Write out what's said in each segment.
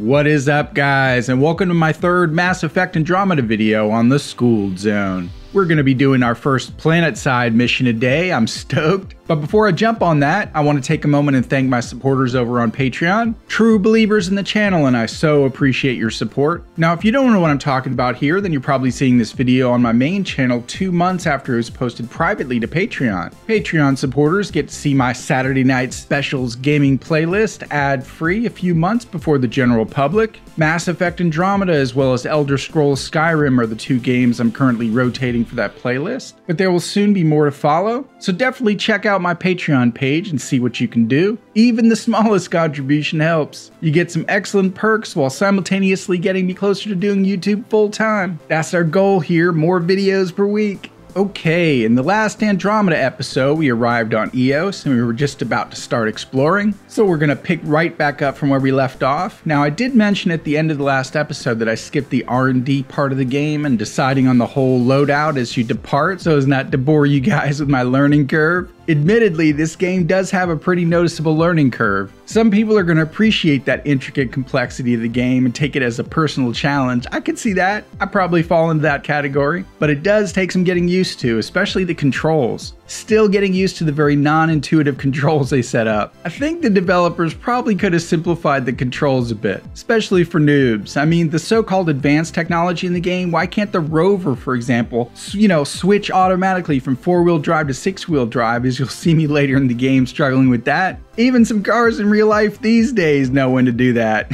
What is up, guys, and welcome to my third Mass Effect Andromeda video on the Skooled Zone. We're going to be doing our first planetside mission today. I'm stoked. But before I jump on that, I want to take a moment and thank my supporters over on Patreon. True believers in the channel, and I so appreciate your support. Now, if you don't know what I'm talking about here, then you're probably seeing this video on my main channel 2 months after it was posted privately to Patreon. Patreon supporters get to see my Saturday night specials gaming playlist ad-free a few months before the general public. Mass Effect Andromeda as well as Elder Scrolls Skyrim are the 2 games I'm currently rotating for that playlist, but there will soon be more to follow, so definitely check out my Patreon page and see what you can do. Even the smallest contribution helps. You get some excellent perks while simultaneously getting me closer to doing YouTube full time. That's our goal here, more videos per week. Okay, in the last Andromeda episode, we arrived on Eos and we were just about to start exploring, so we're going to pick right back up from where we left off. Now, I did mention at the end of the last episode that I skipped the R&D part of the game and deciding on the whole loadout as you depart, so as not to bore you guys with my learning curve. Admittedly, this game does have a pretty noticeable learning curve. Some people are going to appreciate that intricate complexity of the game and take it as a personal challenge. I can see that. I probably fall into that category. But it does take some getting used to, especially the controls. Still getting used to the very non-intuitive controls they set up. I think the developers probably could have simplified the controls a bit, especially for noobs. I mean, the so-called advanced technology in the game, why can't the rover, for example, switch automatically from 4-wheel drive to 6-wheel drive, as you'll see me later in the game struggling with that. Even some cars in real life these days know when to do that.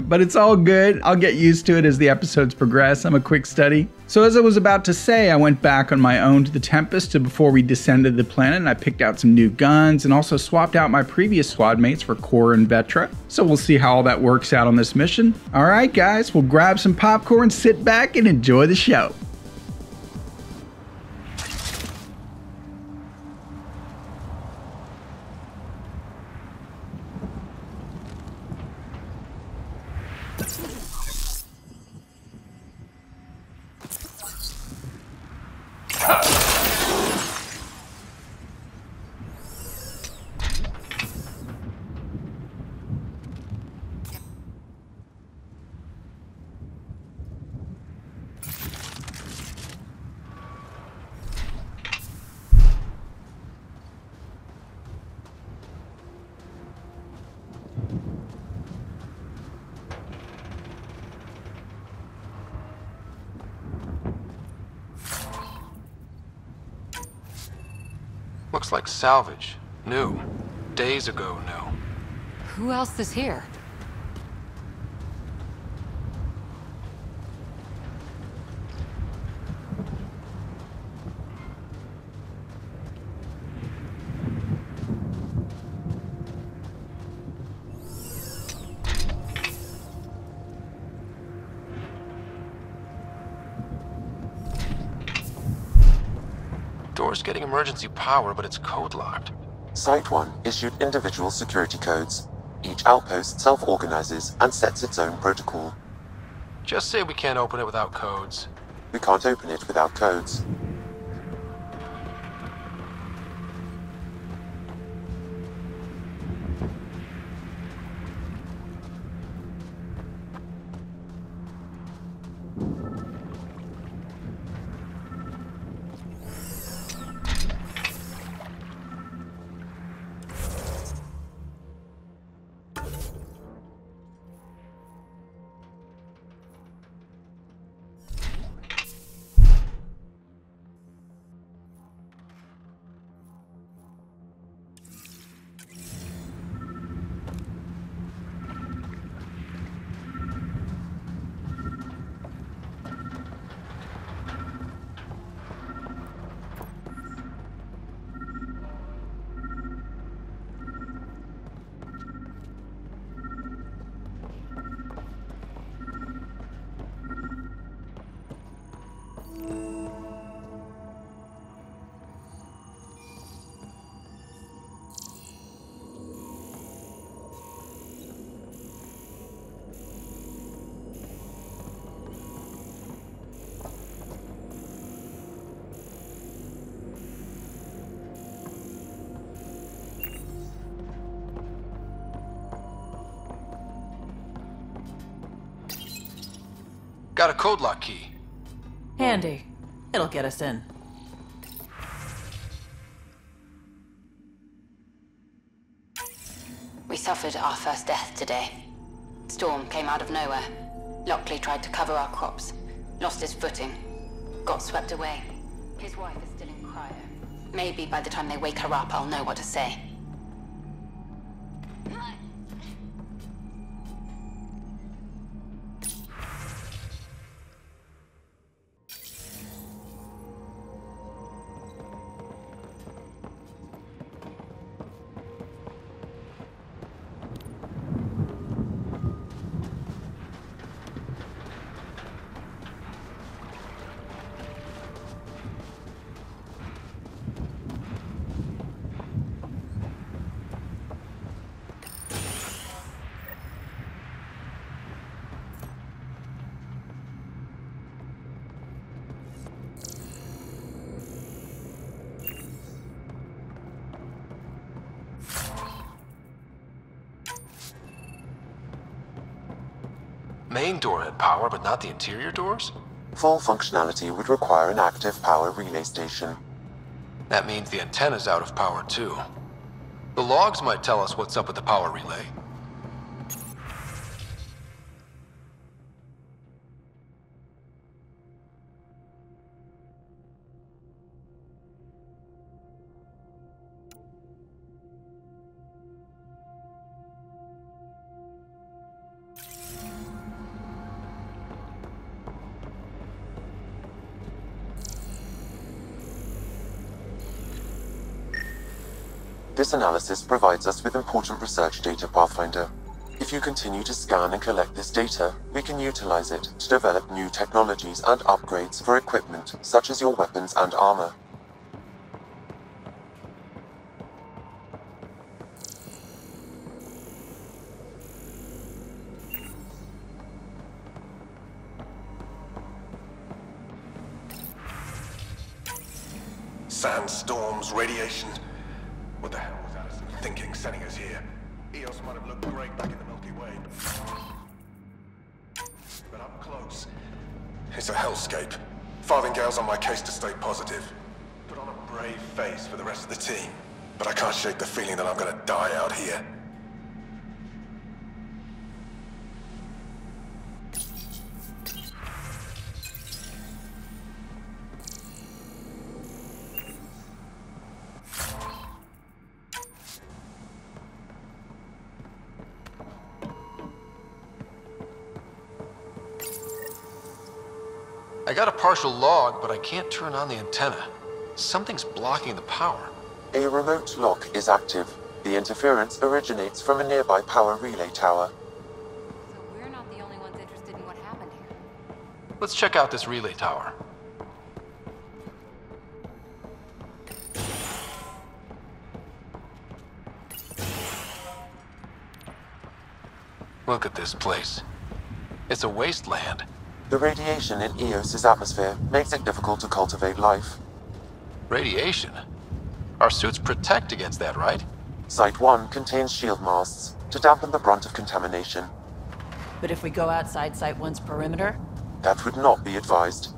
But it's all good. I'll get used to it as the episodes progress. I'm a quick study. So as I was about to say, I went back on my own to the Tempest before we descended the planet, and I picked out some new guns and also swapped out my previous squad mates for Core and Vetra. So we'll see how all that works out on this mission. Alright guys, we'll grab some popcorn, sit back, and enjoy the show. Looks like salvage. New. Days ago, new. Who else is here? Door's getting emergency power, but it's code locked. Site 1 issued individual security codes. Each outpost self-organizes and sets its own protocol. Just say we can't open it without codes. We can't open it without codes. got a code lock key. Handy. It'll get us in. We suffered our first death today. Storm came out of nowhere. Lockley tried to cover our crops. Lost his footing. Got swept away. His wife is still in cryo. Maybe by the time they wake her up, I'll know what to say. Main door had power, but not the interior doors? Full functionality would require an active power relay station. That means the antenna's out of power too. The logs might tell us what's up with the power relay. This analysis provides us with important research data, Pathfinder. If you continue to scan and collect this data, we can utilize it to develop new technologies and upgrades for equipment, such as your weapons and armor. Sandstorms, radiation. What the hell was Allison thinking sending us here? Eos might have looked great back in the Milky Way. But up close, it's a hellscape. Farthingale's on my case to stay positive. Put on a brave face for the rest of the team. But I can't shake the feeling that I'm gonna die out here. I got a partial log, but I can't turn on the antenna. Something's blocking the power. A remote lock is active. The interference originates from a nearby power relay tower. So we're not the only ones interested in what happened here. Let's check out this relay tower. Look at this place. It's a wasteland. The radiation in Eos's atmosphere makes it difficult to cultivate life. Radiation? Our suits protect against that, right? Site 1 contains shield masts to dampen the brunt of contamination. But if we go outside Site 1's perimeter? That would not be advised.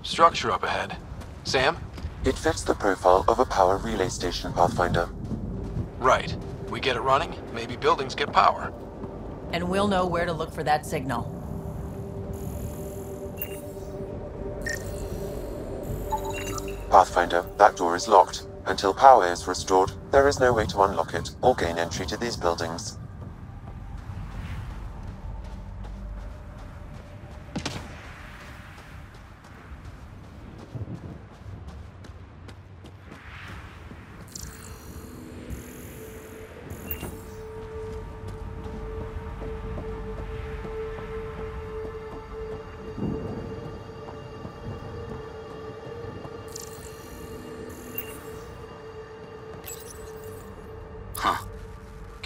Structure up ahead. Sam? It fits the profile of a power relay station, Pathfinder. Right. We get it running, maybe buildings get power. And we'll know where to look for that signal. Pathfinder, that door is locked. Until power is restored, there is no way to unlock it or gain entry to these buildings.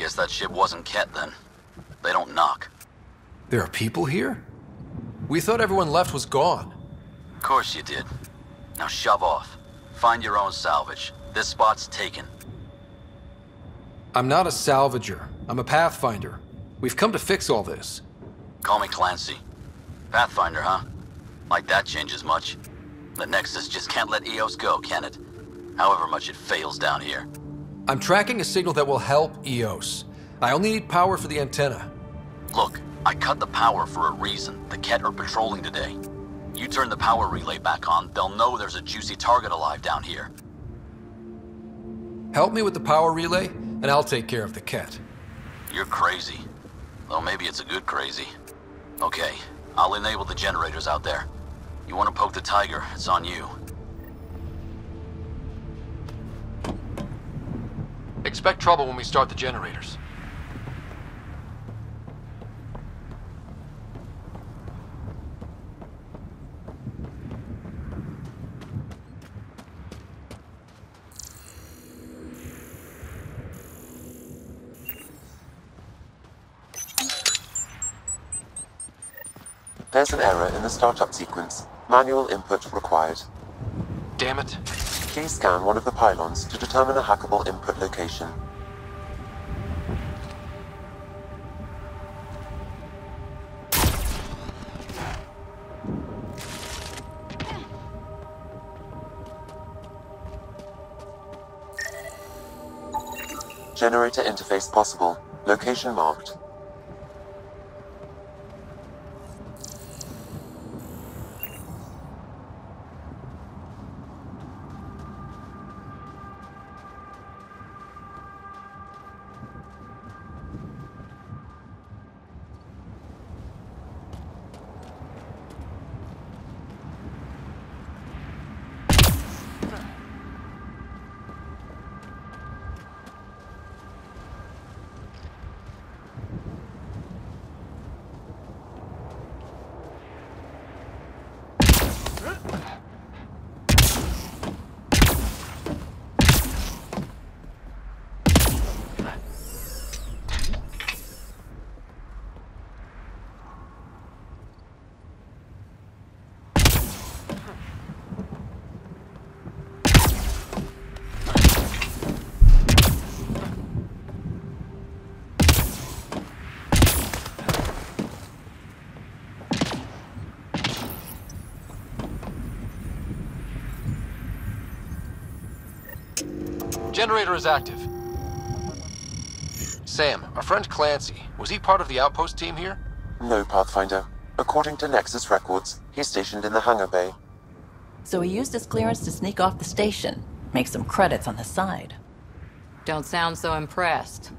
guess that ship wasn't Kett then. They don't knock. There are people here? We thought everyone left was gone. Of course you did. Now shove off. Find your own salvage. This spot's taken. I'm not a salvager. I'm a pathfinder. We've come to fix all this. Call me Clancy. Pathfinder, huh? Like that changes much. The Nexus just can't let EOS go, can it? However much it fails down here. I'm tracking a signal that will help EOS. I only need power for the antenna. Look, I cut the power for a reason. The Kett are patrolling today. You turn the power relay back on, they'll know there's a juicy target alive down here. Help me with the power relay, and I'll take care of the Kett. You're crazy. Though maybe it's a good crazy. Okay, I'll enable the generators out there. You want to poke the tiger, it's on you. Expect trouble when we start the generators. There's an error in the startup sequence. Manual input required. Damn it. Please scan one of the pylons to determine a hackable input location. Generator interface possible. Location marked. Generator is active. Sam, our friend Clancy, was he part of the outpost team here? No, Pathfinder. According to Nexus records, he's stationed in the hangar bay. So he used his clearance to sneak off the station, make some credits on the side. Don't sound so impressed.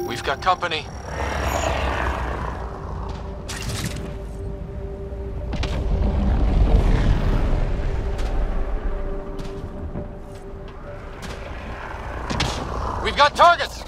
We've got company. We've got targets!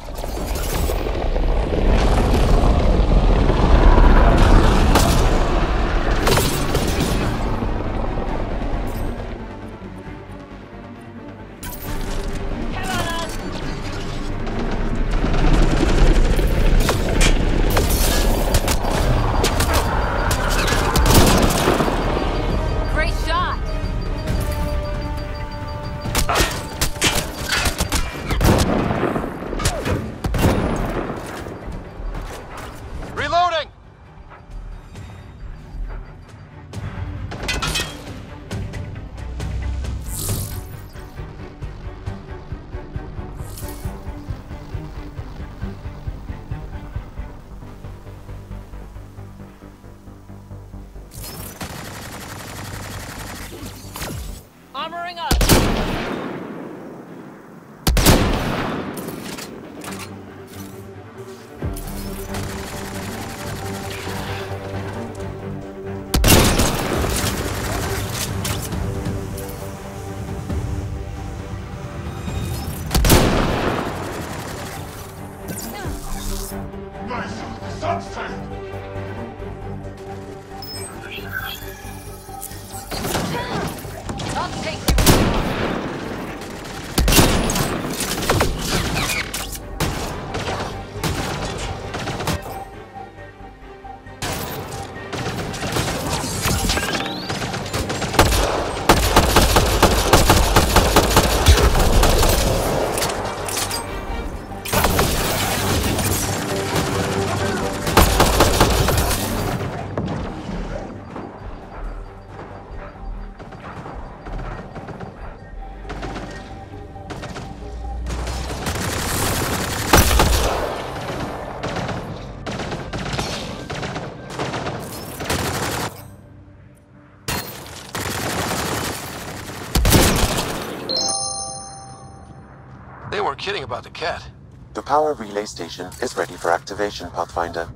base! The sun's turned! I'll take you. They weren't kidding about the Kett. The power relay station is ready for activation, Pathfinder.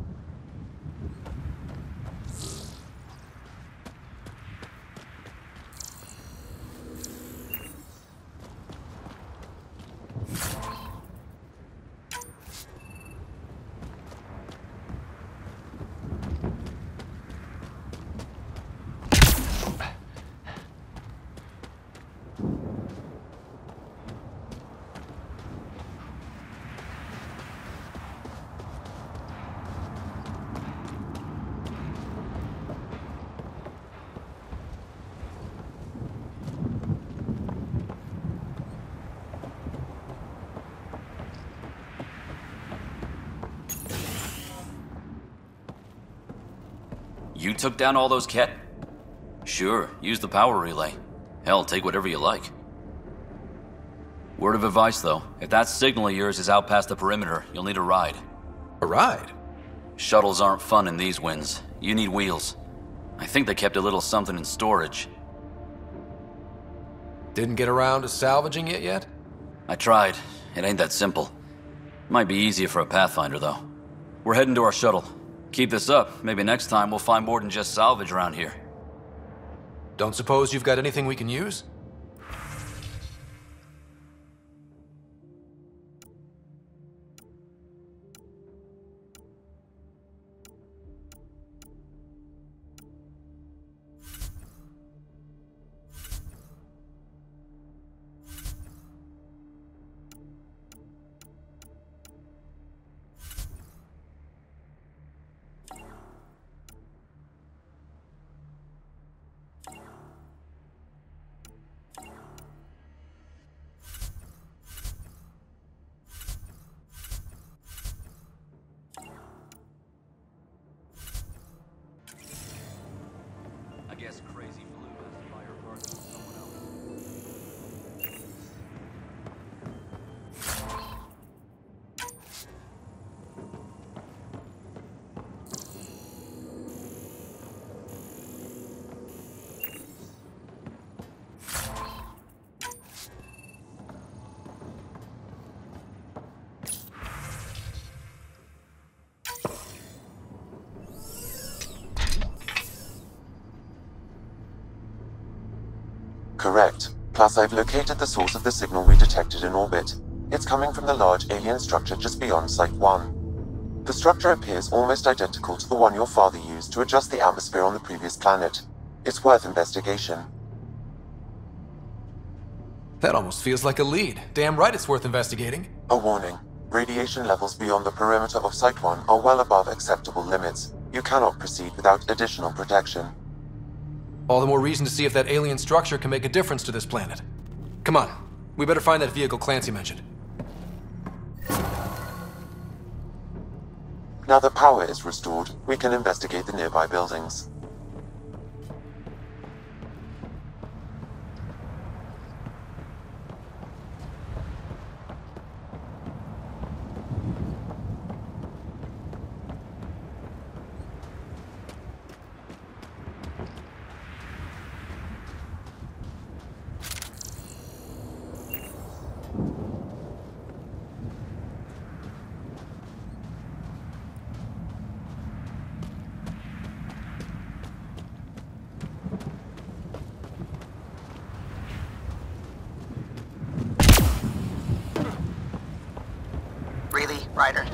You took down all those Kett? Sure, use the power relay. Hell, take whatever you like. Word of advice, though. If that signal of yours is out past the perimeter, you'll need a ride. A ride? Shuttles aren't fun in these winds. You need wheels. I think they kept a little something in storage. Didn't get around to salvaging it yet? I tried. It ain't that simple. Might be easier for a Pathfinder, though. We're heading to our shuttle. Keep this up. Maybe next time we'll find more than just salvage around here. Don't suppose you've got anything we can use? I guess Crazy Blue has to buy her parts from someone else. Correct. Plus, I've located the source of the signal we detected in orbit. It's coming from the large alien structure just beyond Site 1. The structure appears almost identical to the one your father used to adjust the atmosphere on the previous planet. It's worth investigation. That almost feels like a lead. Damn right it's worth investigating. A warning. Radiation levels beyond the perimeter of Site 1 are well above acceptable limits. You cannot proceed without additional protection. All the more reason to see if that alien structure can make a difference to this planet. Come on, we better find that vehicle Clancy mentioned. Now that power is restored, we can investigate the nearby buildings. Really, Ryder?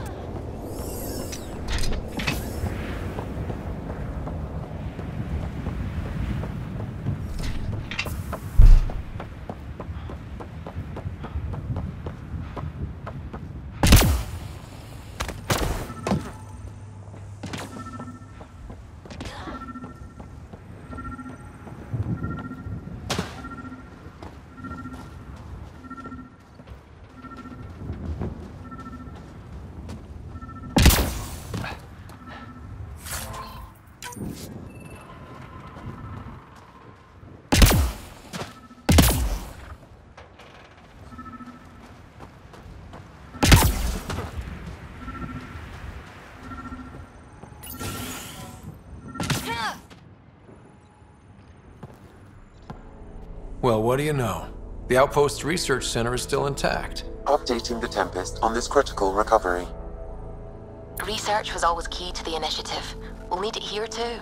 Well, what do you know? The Outpost Research Center is still intact. Updating the Tempest on this critical recovery. Research was always key to the initiative. We'll need it here too.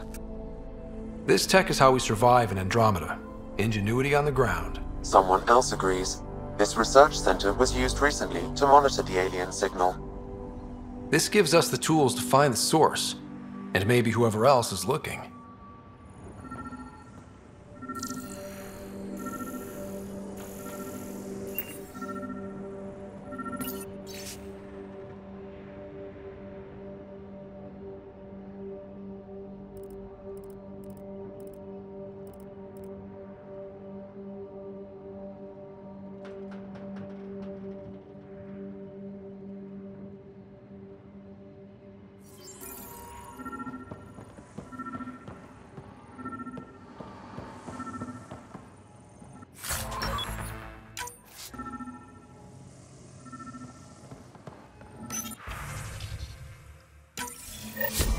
This tech is how we survive in Andromeda. Ingenuity on the ground. Someone else agrees. This research center was used recently to monitor the alien signal. This gives us the tools to find the source, and maybe whoever else is looking.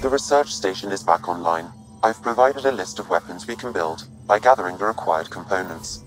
The research station is back online. I've provided a list of weapons we can build by gathering the required components.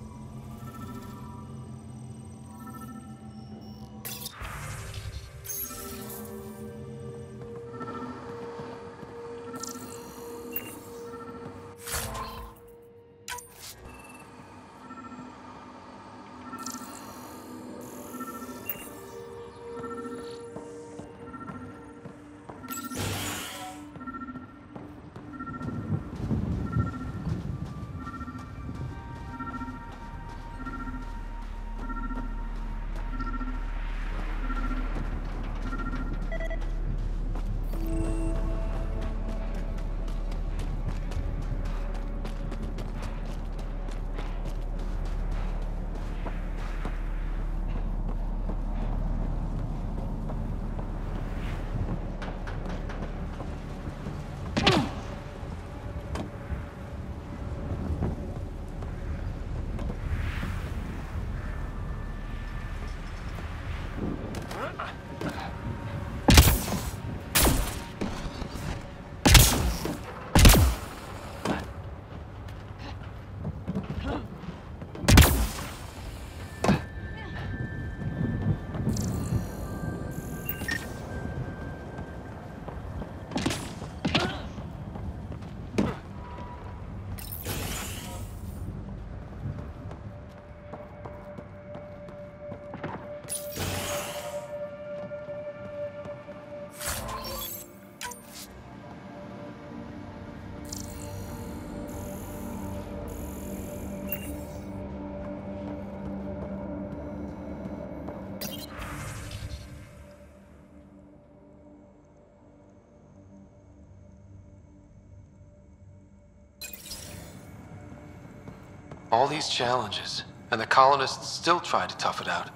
All these challenges, and the colonists still tried to tough it out.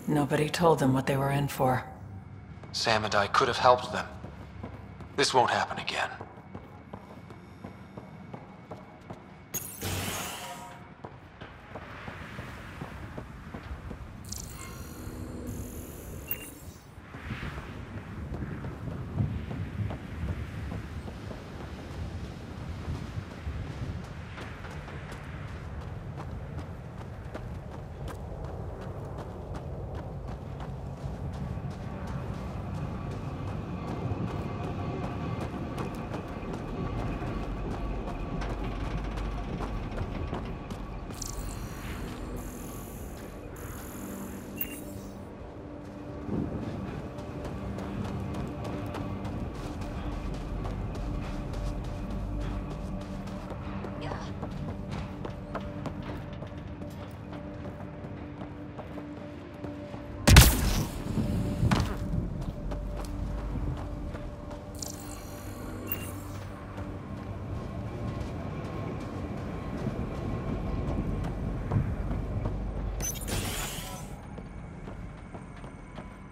Nobody told them what they were in for. Sam and I could have helped them. This won't happen again.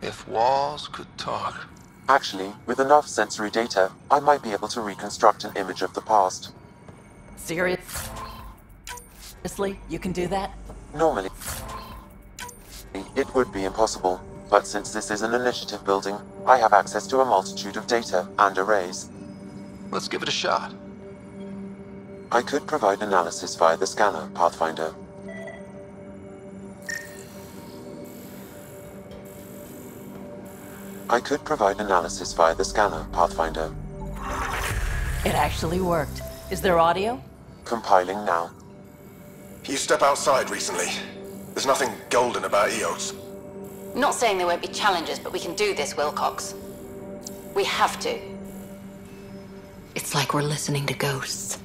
If walls could talk. Actually, with enough sensory data, I might be able to reconstruct an image of the past. Seriously? You can do that? Normally, it would be impossible, but since this is an initiative building, I have access to a multitude of data and arrays. Let's give it a shot. I could provide analysis via the scanner, Pathfinder. I could provide analysis via the scanner, Pathfinder. It actually worked. Is there audio? Compiling now. You step outside recently. There's nothing golden about Eos. Not saying there won't be challenges, but we can do this, Wilcox. We have to. It's like we're listening to ghosts.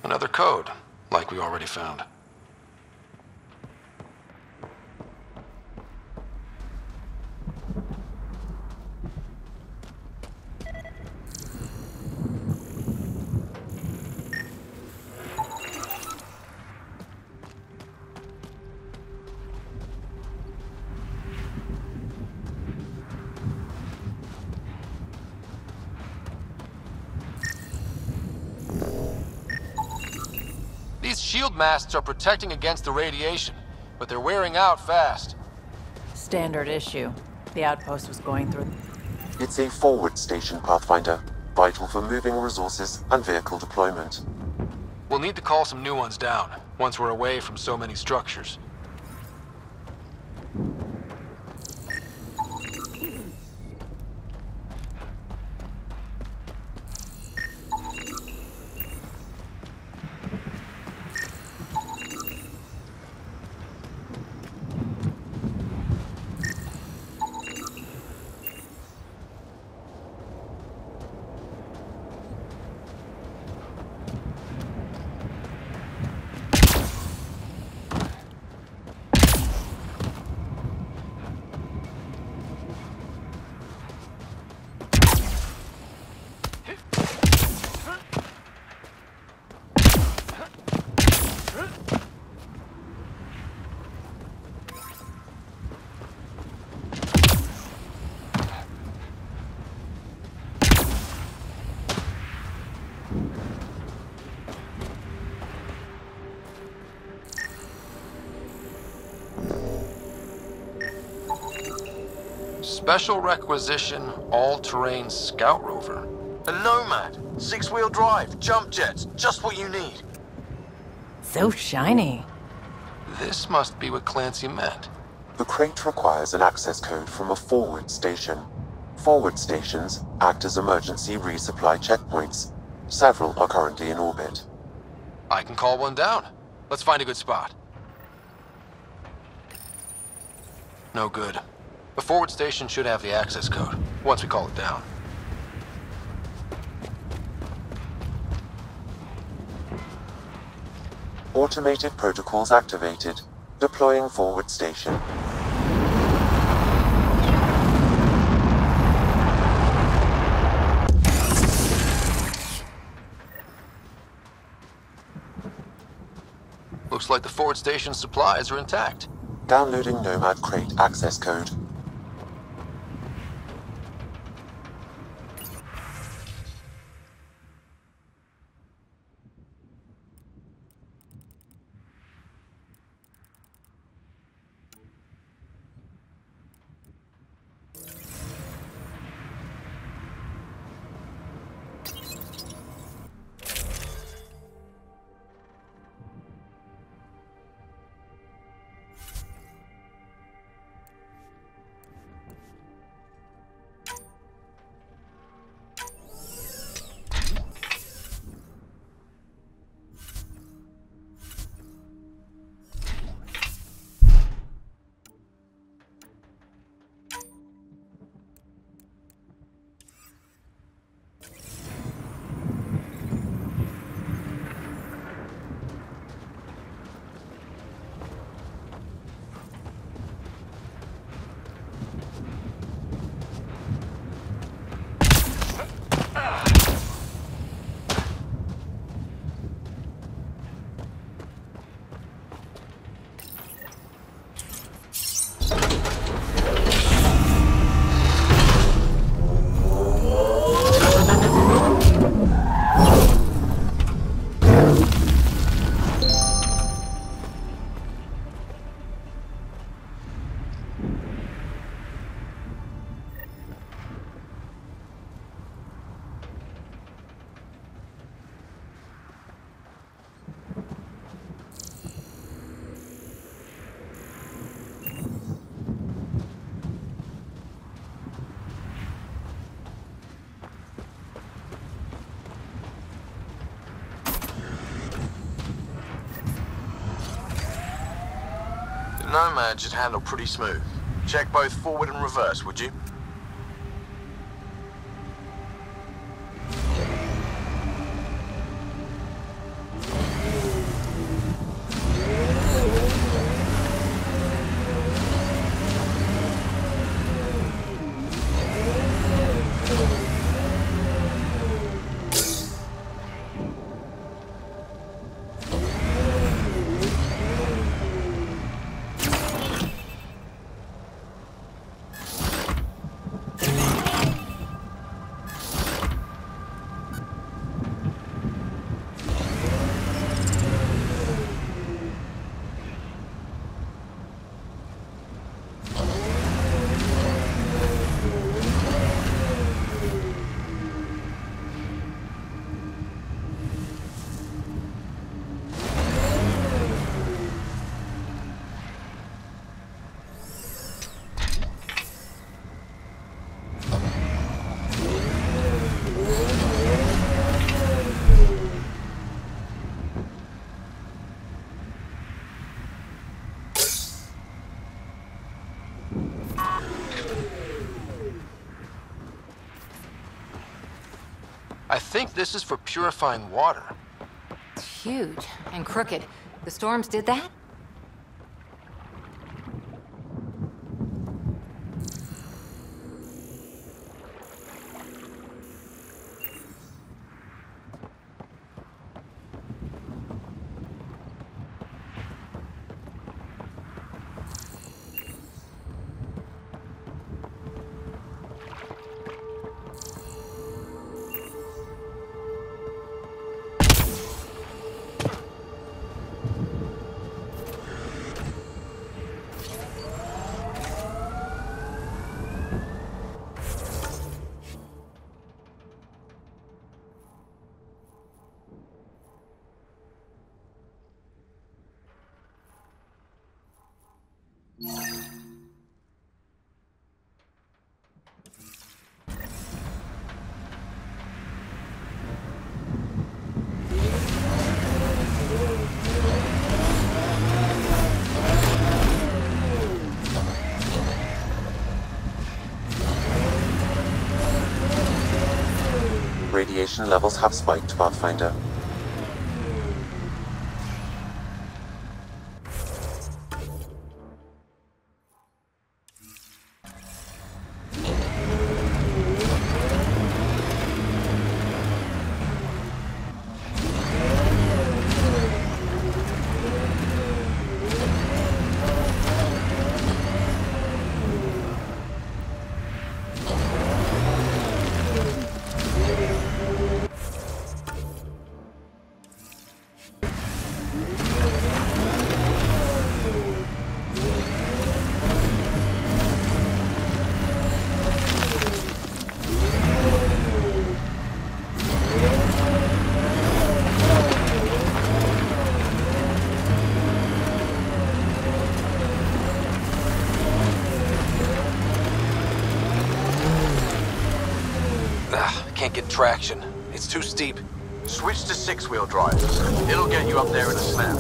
Another code, like we already found. These shield masts are protecting against the radiation, but they're wearing out fast. Standard issue. The outpost was going through. It's a forward station, Pathfinder. Vital for moving resources and vehicle deployment. We'll need to call some new ones down, once we're away from so many structures. Special requisition, all-terrain scout rover. A Nomad, 6-wheel drive, jump jets, just what you need. So shiny. This must be what Clancy meant. The crate requires an access code from a forward station. Forward stations act as emergency resupply checkpoints. Several are currently in orbit. I can call one down. Let's find a good spot. No good. The forward station should have the access code, once we call it down. Automated protocols activated. Deploying forward station. Looks like the forward station's supplies are intact. Downloading Nomad crate access code. Nomad should handle pretty smooth. Check both forward and reverse, would you? I think this is for purifying water. It's huge and crooked. The storms did that? Radiation levels have spiked, Pathfinder. Can't get traction. It's too steep. Switch to 6-wheel drive. It'll get you up there in a snap.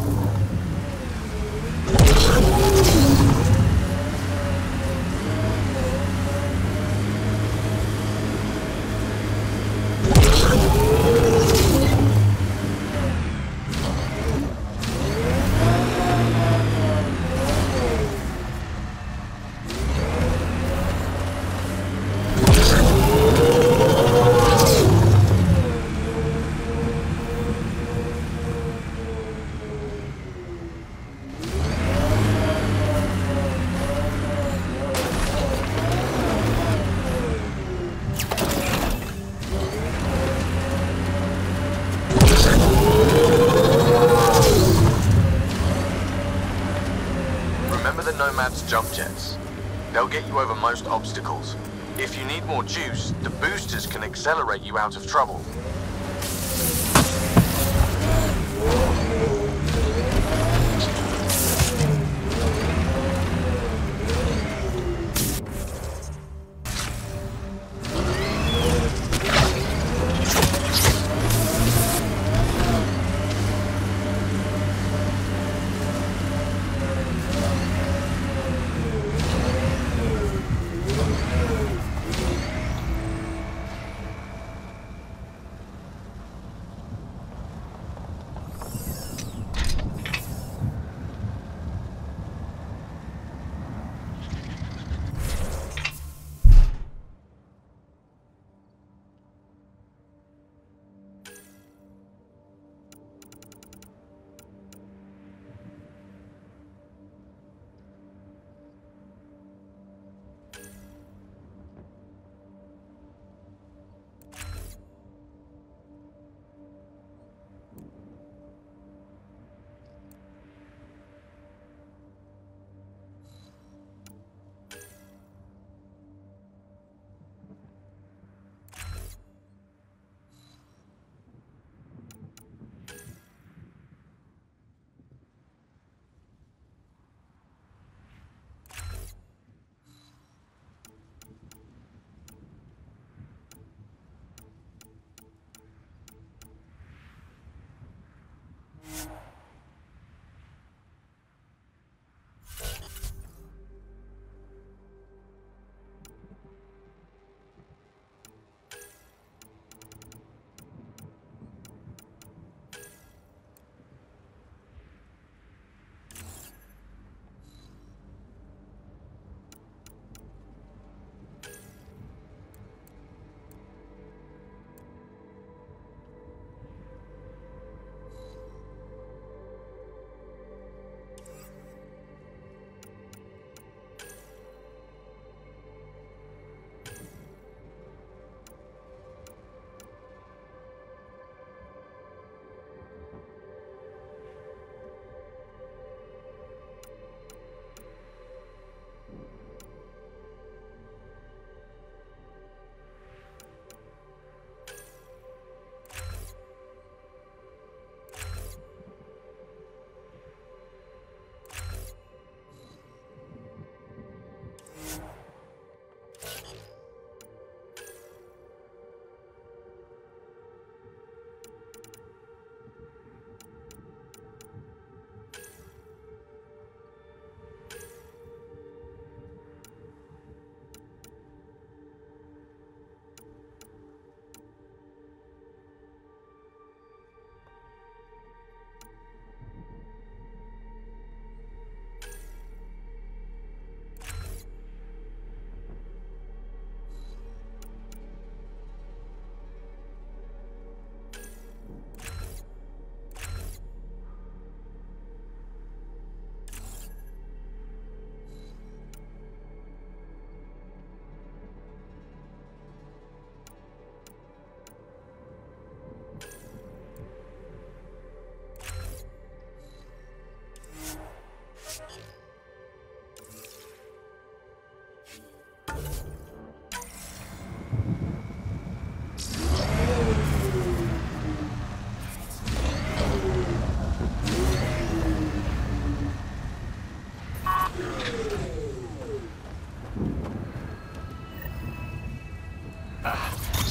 Nomad's jump jets. They'll get you over most obstacles. If you need more juice, the boosters can accelerate you out of trouble.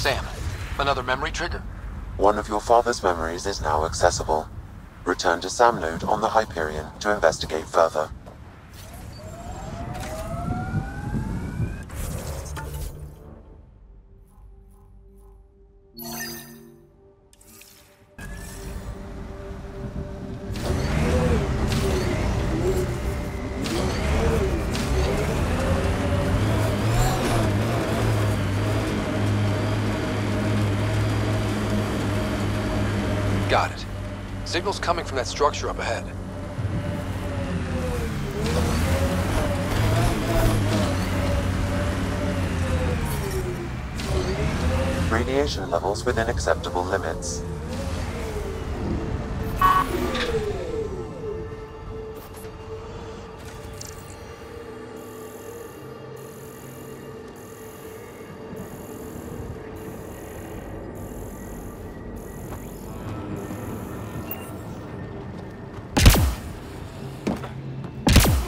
Sam, another memory trigger? One of your father's memories is now accessible. Return to Sam node on the Hyperion to investigate further. Got it. Signal's coming from that structure up ahead. Radiation levels within acceptable limits.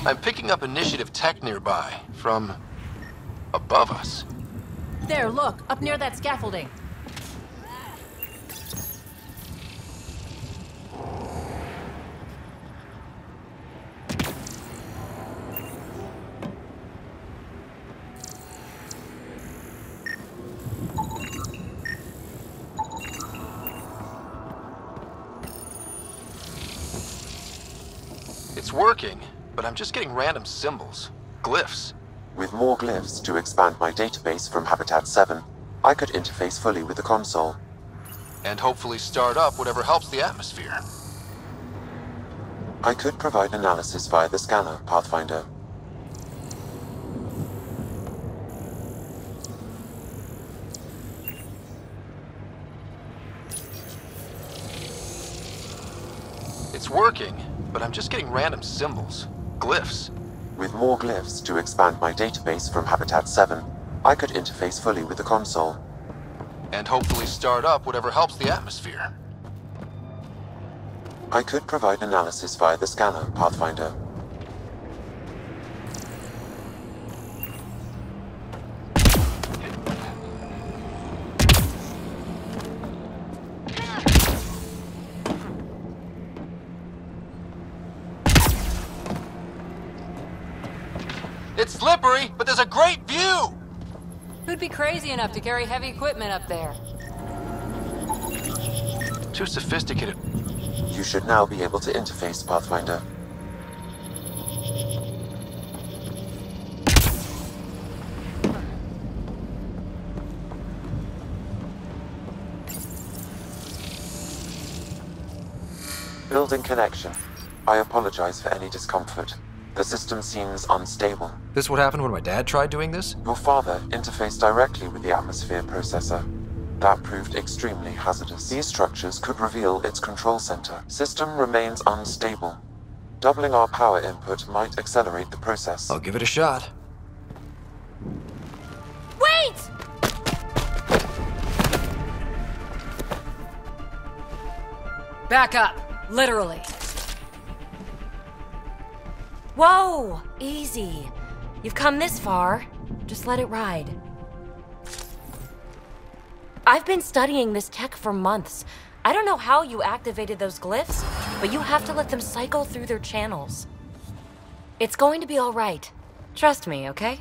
I'm picking up initiative tech nearby, from above us. There, look, up near that scaffolding. It's working, but I'm just getting random symbols, glyphs. With more glyphs to expand my database from Habitat 7, I could interface fully with the console. And hopefully start up whatever helps the atmosphere. I could provide analysis via the scanner, Pathfinder. It's working, but I'm just getting random symbols, glyphs. With more glyphs to expand my database from Habitat 7, I could interface fully with the console. And hopefully start up whatever helps the atmosphere. I could provide analysis via the scanner, Pathfinder. It's slippery, but there's a great view! Who'd be crazy enough to carry heavy equipment up there? Too sophisticated. You should now be able to interface, Pathfinder. Building connection. I apologize for any discomfort. The system seems unstable. This what happened when my dad tried doing this? Your father interfaced directly with the atmosphere processor. That proved extremely hazardous. These structures could reveal its control center. System remains unstable. Doubling our power input might accelerate the process. I'll give it a shot. Wait! Back up, literally. Whoa! Easy. You've come this far. Just let it ride. I've been studying this tech for months. I don't know how you activated those glyphs, but you have to let them cycle through their channels. It's going to be all right. Trust me, okay?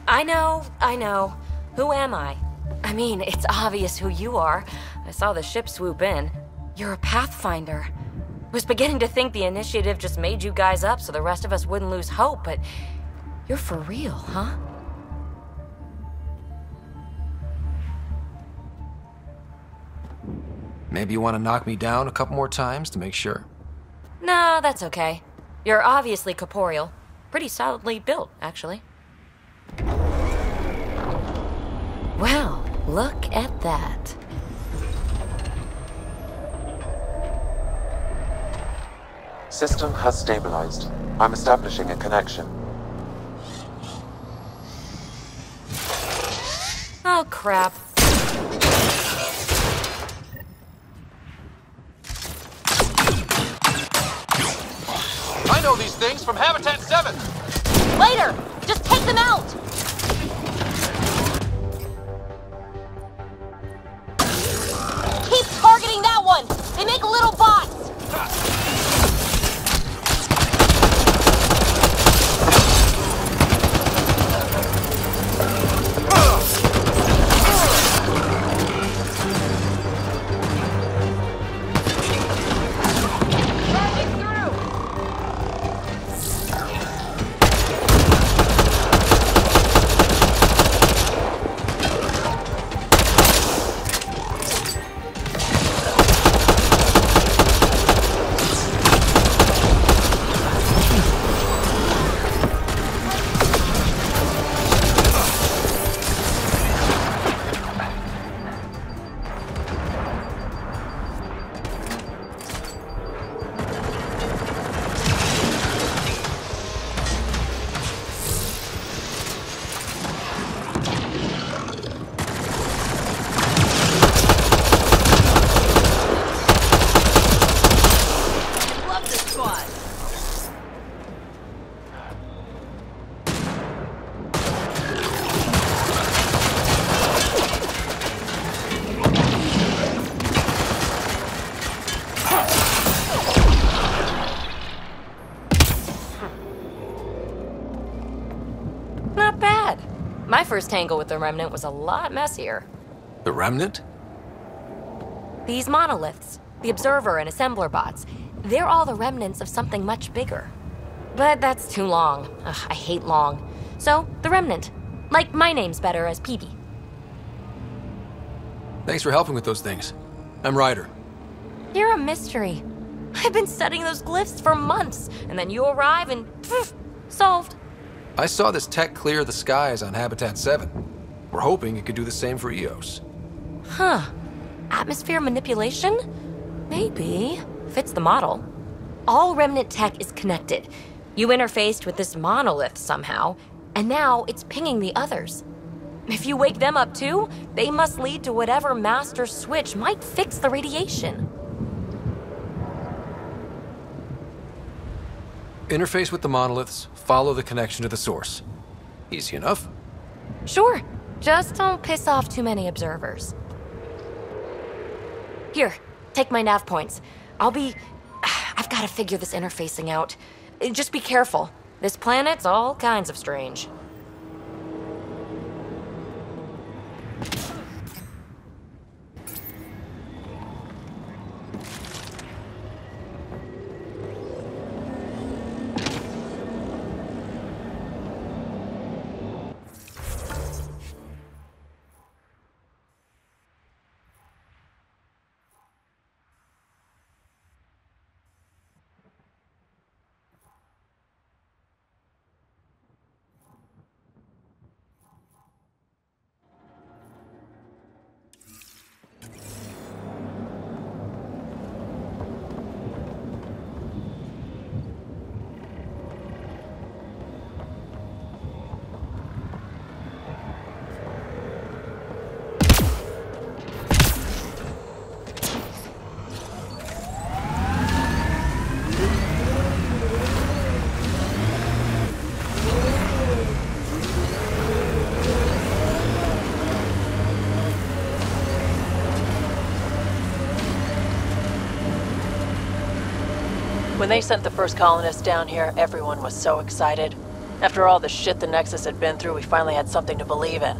I know. Who am I? I mean, it's obvious who you are. I saw the ship swoop in. You're a Pathfinder. Was beginning to think the initiative just made you guys up so the rest of us wouldn't lose hope, but you're for real, huh? Maybe you want to knock me down a couple more times to make sure? No, that's okay. You're obviously corporeal. Pretty solidly built, actually. Well, look at that. System has stabilized. I'm establishing a connection. Oh, crap. I know these things from Habitat 7! Later! Just take them out! They make little bots! My first tangle with the Remnant was a lot messier. The Remnant? These monoliths, the Observer and Assembler bots, they're all the remnants of something much bigger. But that's too long. Ugh, I hate long. So, the Remnant. Like my name's better as PB. Thanks for helping with those things. I'm Ryder. You're a mystery. I've been studying those glyphs for months, and then you arrive and poof, solved. I saw this tech clear the skies on Habitat 7. We're hoping it could do the same for EOS. Huh. Atmosphere manipulation? Maybe. Fits the model. All Remnant tech is connected. You interfaced with this monolith somehow, and now it's pinging the others. If you wake them up too, they must lead to whatever master switch might fix the radiation. Interface with the monoliths, follow the connection to the source. Easy enough. Sure. Just don't piss off too many observers. Here, take my nav points. I've got to figure this interfacing out. Just be careful. This planet's all kinds of strange. When they sent the first colonists down here, everyone was so excited. After all the shit the Nexus had been through, we finally had something to believe in.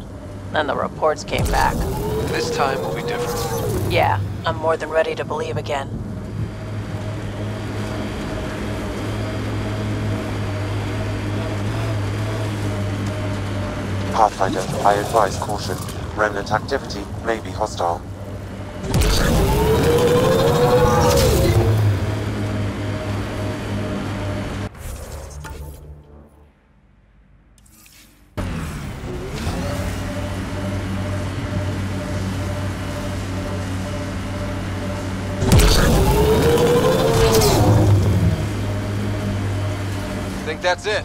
Then the reports came back. This time will be different. Yeah, I'm more than ready to believe again. Pathfinder, I advise caution. Remnant activity may be hostile. That's it.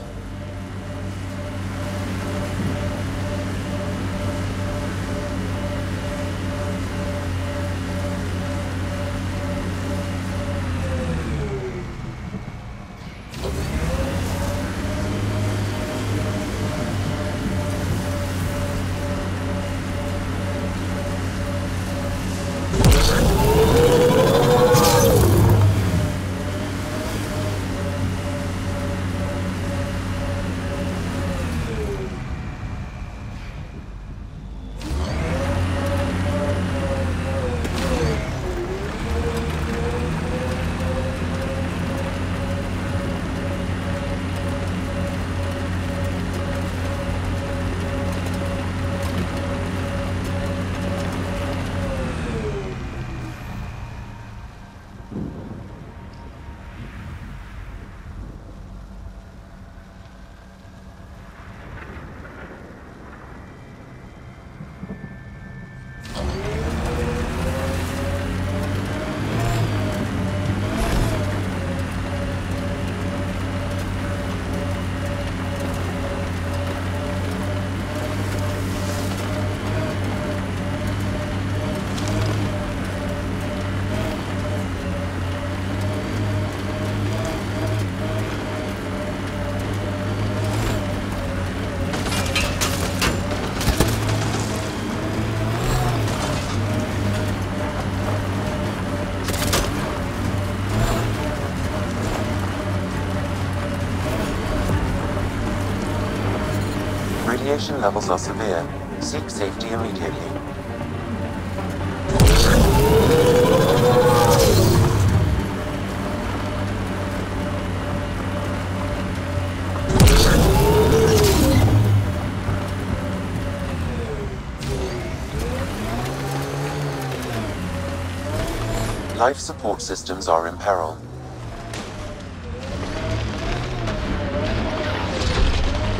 Radiation levels are severe. Seek safety immediately. Life support systems are in peril.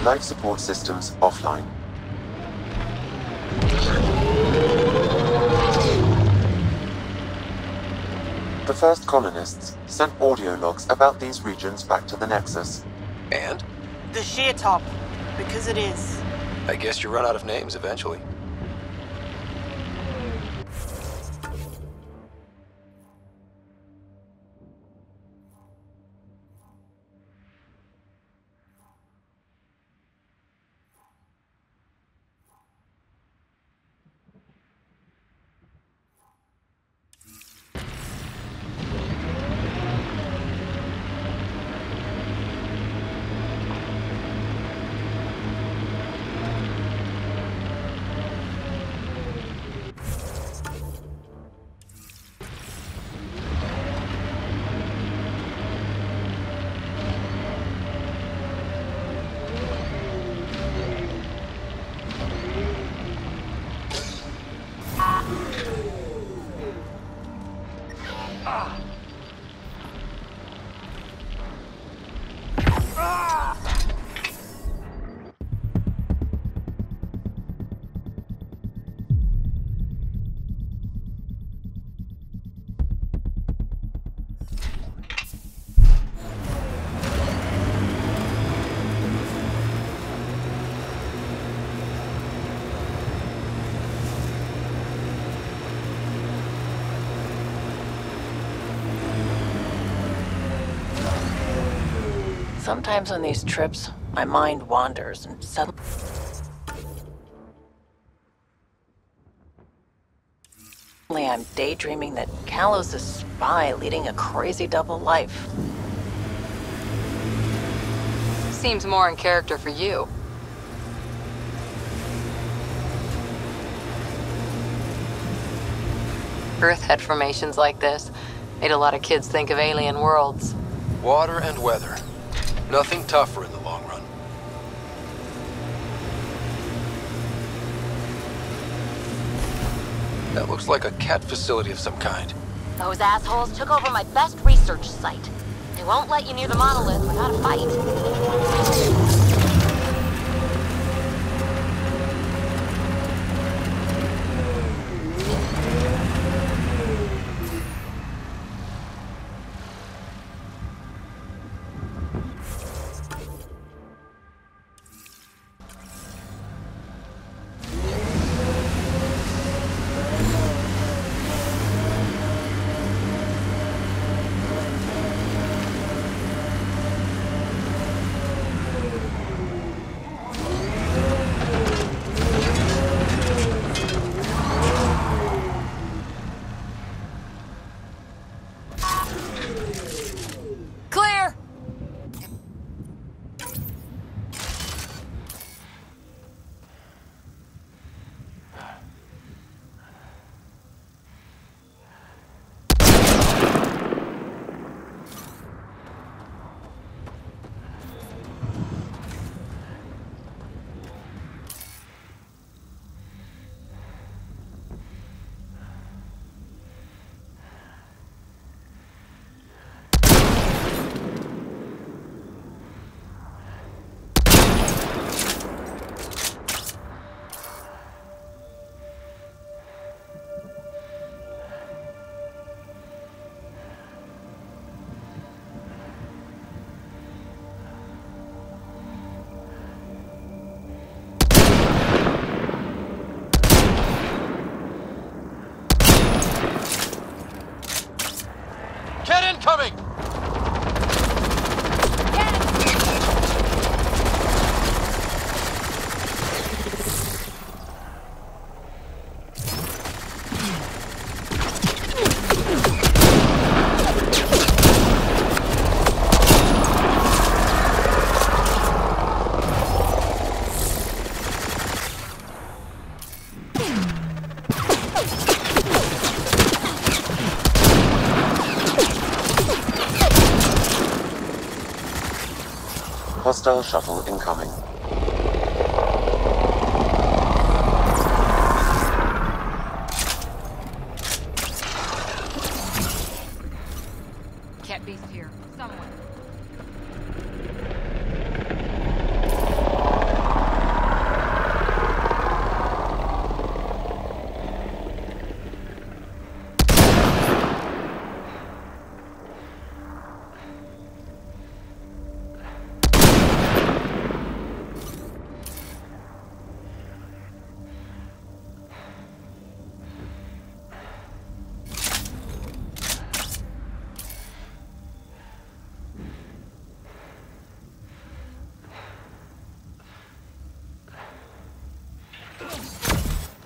Life support systems offline. The first colonists sent audio logs about these regions back to the Nexus. And? The sheer top, because it is. I guess you run out of names eventually. Sometimes on these trips, my mind wanders and suddenly I'm daydreaming that Callow's a spy leading a crazy double life. Seems more in character for you. Earth had formations like this. Made a lot of kids think of alien worlds. Water and weather. Nothing tougher in the long run. That looks like a Kett facility of some kind. Those assholes took over my best research site. They won't let you near the monoliths without a fight. Kett incoming! Hostile shuttle incoming. Kett beast here, somewhere.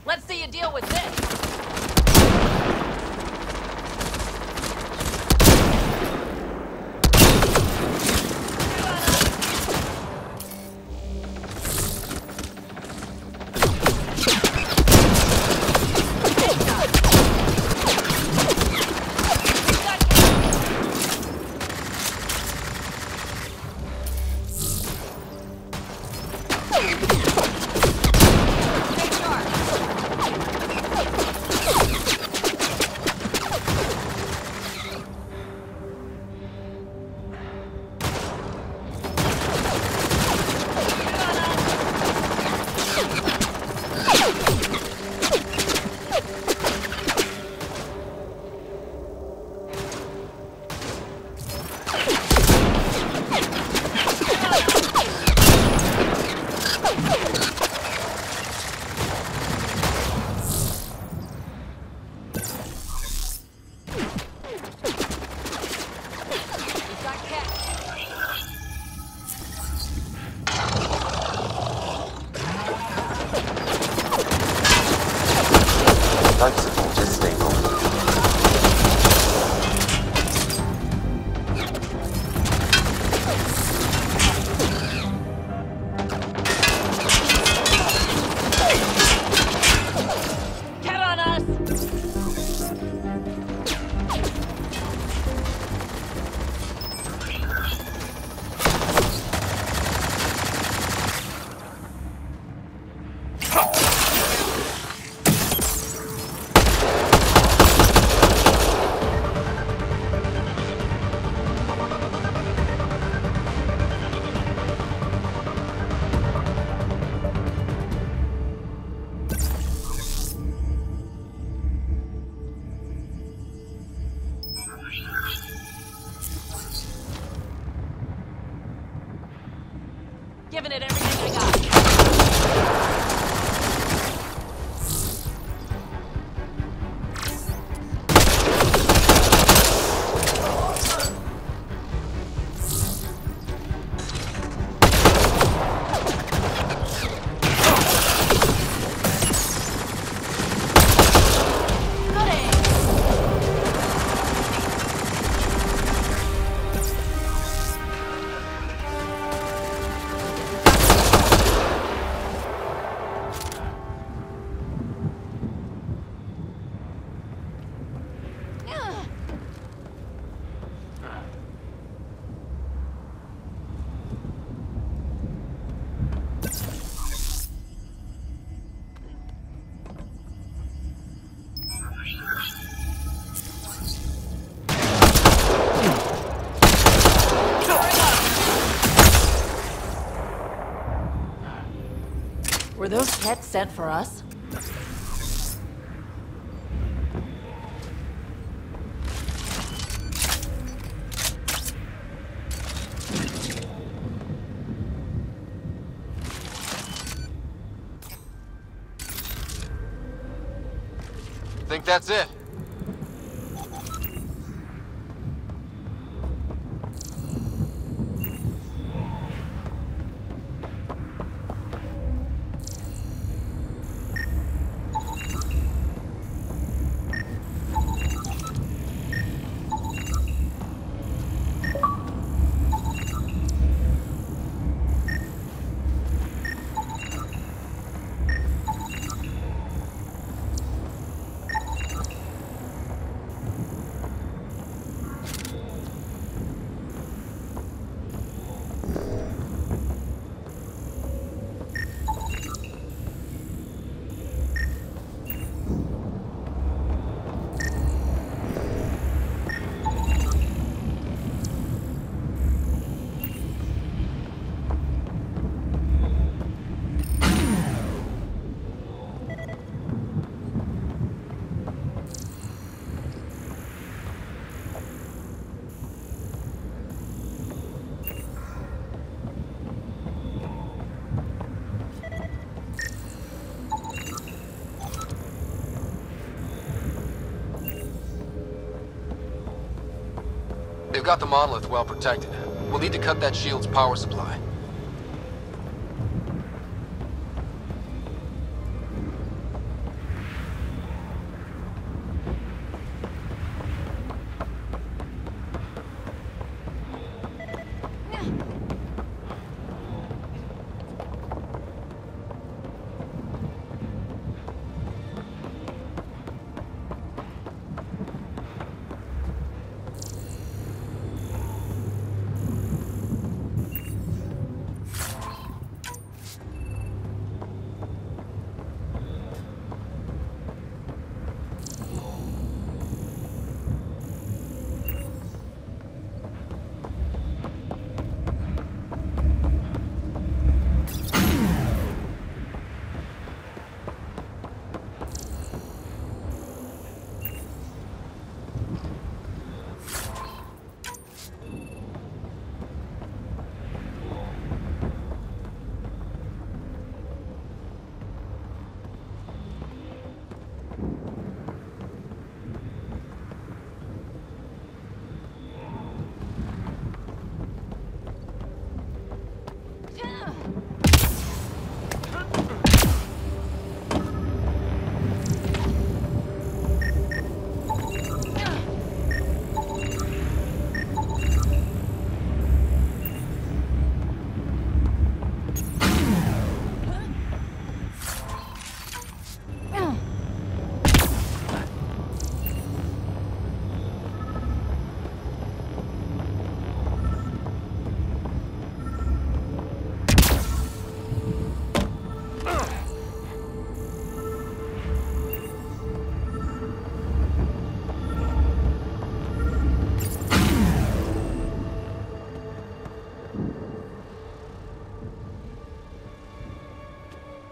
Let's see you deal with this! Life support is stable. Get on us! Giving it everything I got. Were those Kett sent for us? Think that's it? They've got the monolith well protected. We'll need to cut that shield's power supply.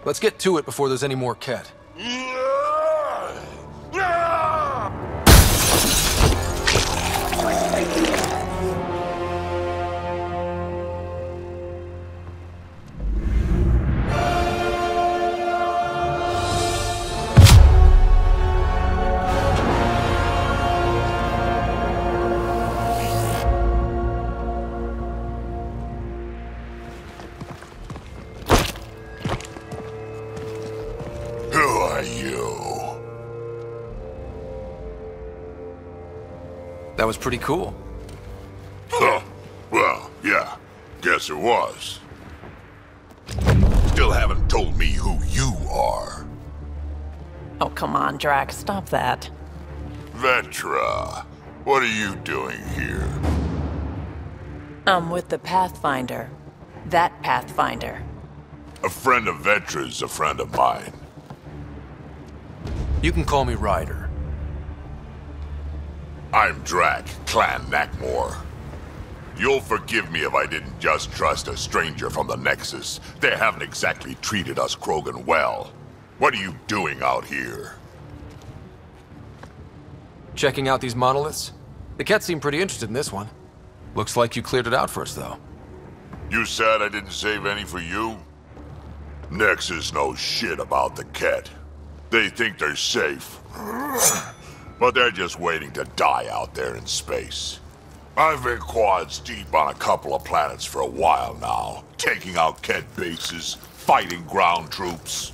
Let's get to it before there's any more Kett. That was pretty cool. Huh. Well, yeah. Guess it was. Still haven't told me who you are. Oh, come on, Drac. Stop that. Vetra, what are you doing here? I'm with the Pathfinder. That Pathfinder. A friend of Vetra's a friend of mine. You can call me Ryder. I'm Drac, Clan Nakmor. You'll forgive me if I didn't just trust a stranger from the Nexus. They haven't exactly treated us Krogan well. What are you doing out here? Checking out these monoliths? The Kett seem pretty interested in this one. Looks like you cleared it out for us, though. You said I didn't save any for you? Nexus knows shit about the Kett. They think they're safe. But they're just waiting to die out there in space. I've been quads deep on a couple of planets for a while now, taking out Kett bases, fighting ground troops.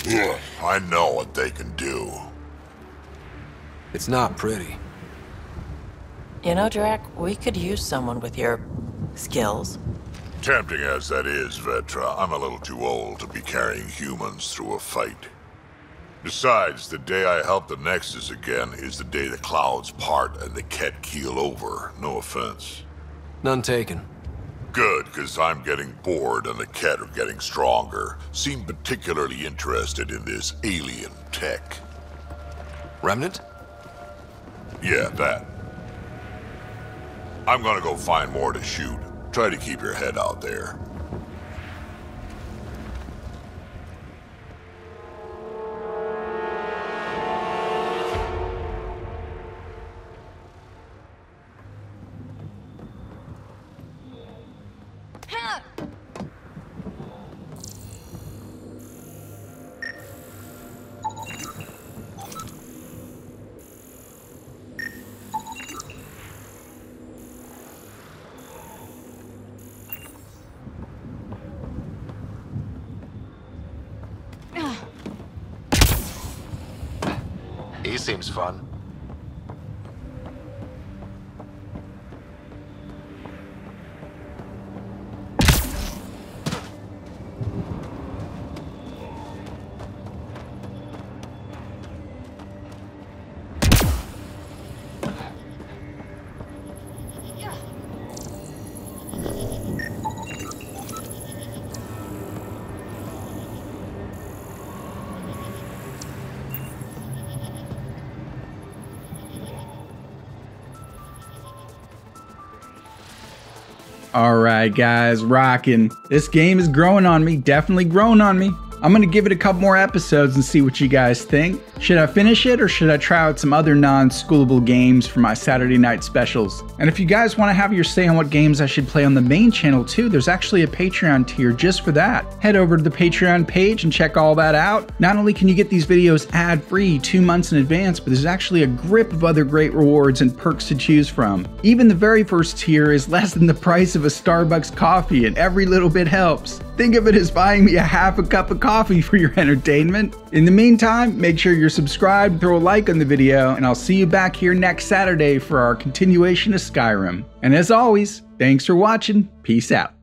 Ugh, I know what they can do. It's not pretty. You know, Drac, we could use someone with your skills. Tempting as that is, Vetra, I'm a little too old to be carrying humans through a fight. Besides, the day I help the Nexus again is the day the clouds part and the Kett keel over. No offense. None taken. Good, because I'm getting bored and the Kett are getting stronger. Seem particularly interested in this alien tech. Remnant? Yeah, that. I'm gonna go find more to shoot. Try to keep your head out there. Seems fun. Alright guys, rockin'. This game is growing on me, definitely growing on me. I'm gonna give it a couple more episodes and see what you guys think. Should I finish it or should I try out some other non-schoolable games for my Saturday night specials? And if you guys want to have your say on what games I should play on the main channel too, there's actually a Patreon tier just for that. Head over to the Patreon page and check all that out. Not only can you get these videos ad-free 2 months in advance, but there's actually a grip of other great rewards and perks to choose from. Even the very first tier is less than the price of a Starbucks coffee, and every little bit helps. Think of it as buying me a half a cup of coffee for your entertainment. In the meantime, make sure you're subscribed, throw a like on the video, and I'll see you back here next Saturday for our continuation of Skyrim. And as always, thanks for watching. Peace out.